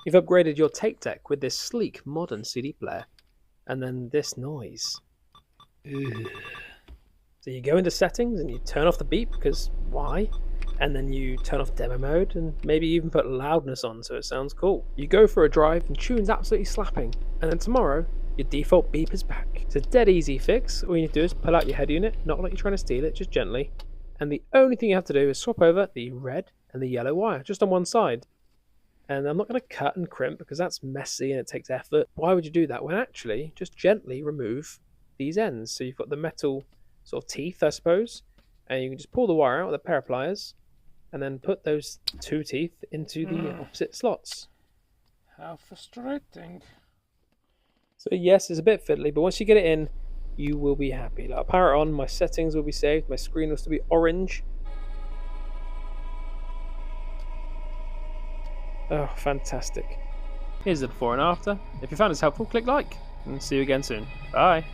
You've upgraded your tape deck with this sleek modern CD player. And then this noise. Ugh. So you go into settings and you turn off the beep, because why? And then you turn off demo mode and maybe even put loudness on so it sounds cool. You go for a drive and tune's absolutely slapping. And then tomorrow, your default beep is back. It's a dead easy fix. All you need to do is pull out your head unit, not like you're trying to steal it, just gently. And the only thing you have to do is swap over the red and the yellow wire, just on one side. And I'm not going to cut and crimp because that's messy and it takes effort. Why would you do that when actually just gently remove these ends? So you've got the metal sort of teeth, I suppose, and you can just pull the wire out with a pair of pliers and then put those two teeth into the opposite slots. How frustrating. So yes, it's a bit fiddly, but once you get it in, you will be happy. Like, I'll power it on, my settings will be saved, my screen will still be orange. Oh, fantastic. Here's the before and after. If you found this helpful, click like, and see you again soon. Bye.